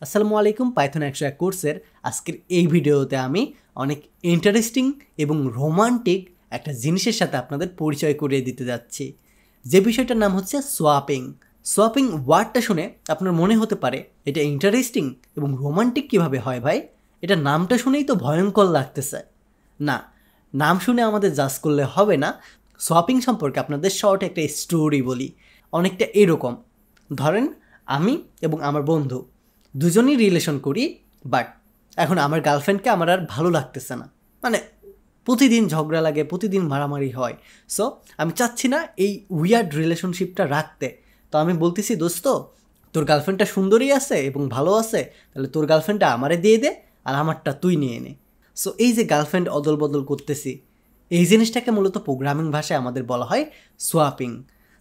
আসসালামু আলাইকুম পাইথন 101 কোর্সের আজকের এই ভিডিওতে আমি অনেক ইন্টারেস্টিং এবং রোমান্টিক একটা জিনিসের সাথে আপনাদের পরিচয় করিয়ে দিতে যাচ্ছি, যে বিষয়টার নাম হচ্ছে সোয়াপিং। সোয়াপিং ওয়ার্ডটা শুনে আপনার মনে হতে পারে এটা ইন্টারেস্টিং এবং রোমান্টিক কিভাবে হয় ভাই, এটা নামটা শুনেই তো ভয়ঙ্কর লাগতেছে। না, নাম শুনে আমাদের জাজ করলে হবে না। সোয়াপিং সম্পর্কে আপনাদের শর্ট একটা স্টোরি বলি। অনেকটা এরকম, ধরেন আমি এবং আমার বন্ধু দুজনই রিলেশন করি, বাট এখন আমার গার্লফ্রেন্ডকে আমার আর ভালো লাগতেছে না, মানে প্রতিদিন ঝগড়া লাগে, প্রতিদিন মারামারি হয়। সো আমি চাচ্ছি না এই উইয়ার্ড রিলেশনশিপটা রাখতে। তো আমি বলতেছি, দোস্ত তোর গার্লফ্রেন্ডটা সুন্দরী আছে এবং ভালো আছে, তাহলে তোর গার্লফ্রেন্ডটা আমারে দিয়ে দে আর আমারটা তুই নিয়ে নে। সো এই যে গার্লফ্রেন্ড অদল বদল করতেছি, এই জিনিসটাকে মূলত প্রোগ্রামিং ভাষায় আমাদের বলা হয় সোয়াপিং।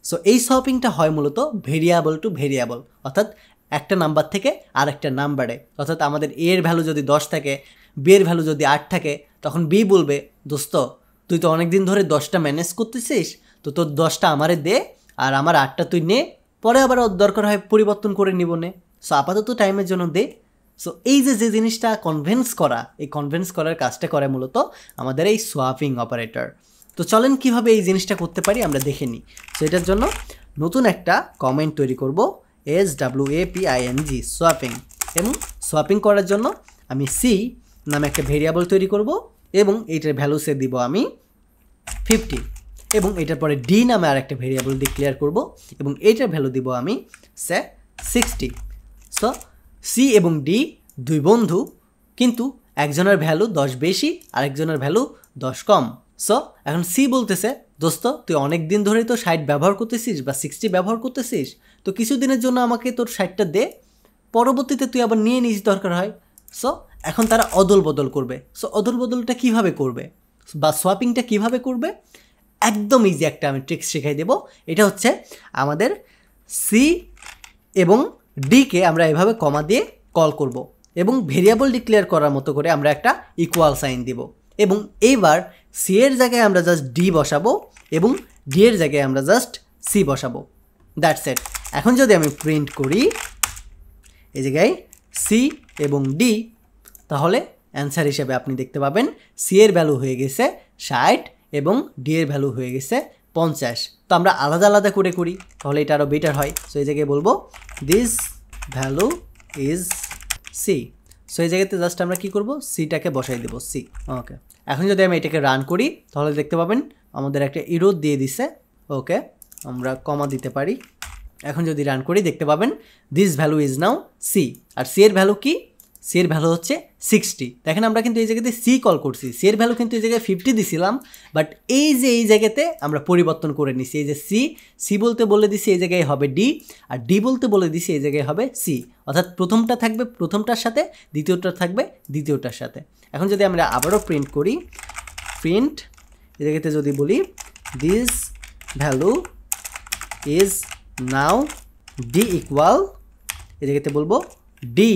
সো এই সোয়াপিংটা হয় মূলত ভেরিয়েবল টু ভেরিয়েবল, অর্থাৎ একটা নাম্বার থেকে আর একটা নাম্বারে। অর্থাৎ আমাদের এ এর ভ্যালু যদি 10 থাকে, বি এর ভ্যালু যদি 8 থাকে, তখন বি বলবে, দোস্ত তুই তো অনেক দিন ধরে 10টা ম্যানেজ করতেছিস, তো তোর 10টা আমারে দে আর আমার 8টা তুই নে, পরে আবার ওর দরকার হয় পরিবর্তন করে নিব নে। সো আপাতত টাইমের জন্য দে। সো এই যে জিনিসটা কনভিন্স করা, এই কনভিন্স করার কাজটা করে মূলত আমাদের এই সোয়াপিং অপারেটর। তো চলেন কিভাবে এই জিনিসটা করতে পারি আমরা দেখে নিই। সো এটার জন্য নতুন একটা কমেন্ট তৈরি করব, SWAPING সোয়াপিং। এবং সোয়াপিং করার জন্য আমি সি নামে একটা ভেরিয়েবল তৈরি করব এবং এইটার ভ্যালু সে দিব আমি 50, এবং এটার পরে ডি নামে আর একটা ভেরিয়েবল ডিক্লেয়ার করব এবং এইটার ভ্যালু দিব আমি সে 60। সো সি এবং ডি দুই বন্ধু, কিন্তু একজনের ভ্যালু 10 বেশি আর একজনের ভ্যালু 10 কম। সো এখন সি বলতেছে, দোস্ত তুই অনেক দিন ধরেই তো 60 ব্যবহার করতেছিস বা 60 ব্যবহার করতেছিস, তো কিছুদিনের জন্য আমাকে তোর 60টা দে, পরবর্তীতে তুই আবার নিয়ে নিস দরকার হয়। সো এখন তারা অদল বদল করবে। সো অদল বদলটা কীভাবে করবে বা সোয়াপিংটা কিভাবে করবে, একদম ইজি একটা আমি ট্রিক্স শেখাই দেব। এটা হচ্ছে আমাদের সি এবং ডিকে আমরা এভাবে কমা দিয়ে কল করব এবং ভেরিয়েবল ডিক্লেয়ার করার মতো করে আমরা একটা ইকুয়াল সাইন দেব, এবং এইবার সি এর জায়গায় আমরা জাস্ট ডি বসাবো এবং ডি এর জায়গায় আমরা জাস্ট সি বসাবো। That's it. এখন যদি আমি প্রিন্ট করি এই জায়গায় সি এবং ডি, তাহলে অ্যান্সার হিসেবে আপনি দেখতে পাবেন সি এর ভ্যালু হয়ে গেছে 60 এবং ডি এর ভ্যালু হয়ে গেছে 50। তো আমরা আলাদা আলাদা করে করি, তাহলে এটা আরও বেটার হয়। সো এই জায়গায় বলবো this value is C. So এই জায়গাতে জাস্ট আমরা কী করবো, সিটাকে বসাই দেবো সি। ওকে, এখন যদি আমি এটাকে রান করি তাহলে দেখতে পাবেন আমাদের একটা এরর দিয়ে দিছে। ওকে, আমরা কমা দিতে পারি। এখন যদি রান করি দেখতে পাবেন this value is now C. আর সি এর ভ্যালু কি, সি এর ভ্যালু হচ্ছে 60। দেখেন আমরা কিন্তু এই জায়গাতে সি কল করছি, সি এর ভ্যালু কিন্তু এই জায়গায় 50 দিছিলাম, বাট এই যে এই জায়গাতে আমরা পরিবর্তন করে নিছি। এই যে সি বলতে বলে দিছি এই জায়গায় হবে ডি, আর ডি বলতে বলে দিছি এই জায়গায় হবে সি। অর্থাৎ প্রথমটা থাকবে প্রথমটার সাথে, দ্বিতীয়টা থাকবে দ্বিতীয়টার সাথে। এখন যদি আমরা আবারও প্রিন্ট করি, প্রিন্ট এই জায়গাতে যদি বলি this value is now D equal, এই জায়গাতে বলবো ডি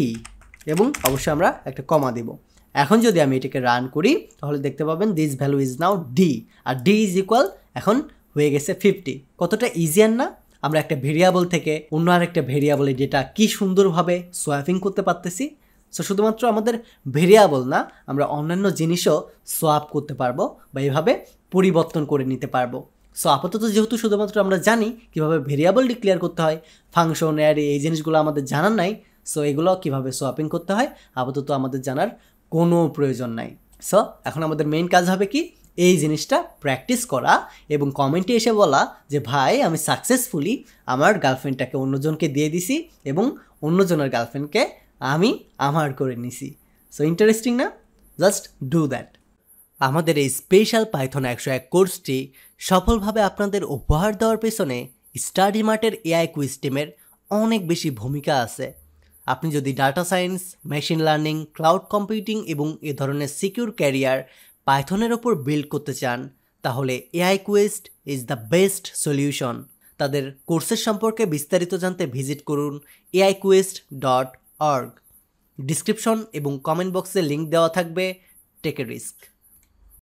এবং অবশ্যই আমরা একটা কমা দেব। এখন যদি আমি এটাকে রান করি তাহলে দেখতে পাবেন this value is now D, আর ডি ইজ ইকুয়াল এখন হয়ে গেছে 50। কতটা ইজিয়ার না, আমরা একটা ভেরিয়েবল থেকে অন্য আরেকটা ভেরিয়েবলে ডেটা কি সুন্দরভাবে সোয়াপিং করতে পারতেছি। সো শুধুমাত্র আমাদের ভেরিয়েবল না, আমরা অন্যান্য জিনিসও সোয়াপ করতে পারবো বা এভাবে পরিবর্তন করে নিতে পারবো। সো আপাতত যেহেতু শুধুমাত্র আমরা জানি কীভাবে ভেরিয়েবল ডিক্লেয়ার করতে হয়, ফাংশন, অ্যারে, এই জিনিসগুলো আমাদের জানার নাই। সো এগুলো কীভাবে সোয়াপিং করতে হয় আপাতত আমাদের জানার কোনো প্রয়োজন নাই। সো এখন আমাদের মেইন কাজ হবে কি, এই জিনিসটা প্র্যাকটিস করা এবং কমেন্টে এসে বলা যে ভাই আমি সাকসেসফুলি আমার গার্লফ্রেন্ডটাকে অন্যজনকে দিয়ে দিছি এবং অন্যজনের গার্লফ্রেন্ডকে আমি আমার করে নিছি। সো ইন্টারেস্টিং না? Just do that. আমাদের এই স্পেশাল পাইথন 101 কোর্সটি সফলভাবে আপনাদের উপহার দেওয়ার পেছনে স্টাডি মার্টের এআই কুইজ টিমের অনেক বেশি ভূমিকা আছে। আপনি যদি data science, machine learning, cloud computing এবং এ ধরনের সিকিউর ক্যারিয়ার পাইথনের ওপর বিল্ড করতে চান, তাহলে AI quest is the best solution. তাদের কোর্সের সম্পর্কে বিস্তারিত জানতে ভিজিট করুন aiquest.org। ডিসক্রিপশন এবং কমেন্ট বক্সে লিঙ্ক দেওয়া থাকবে। Take a risk.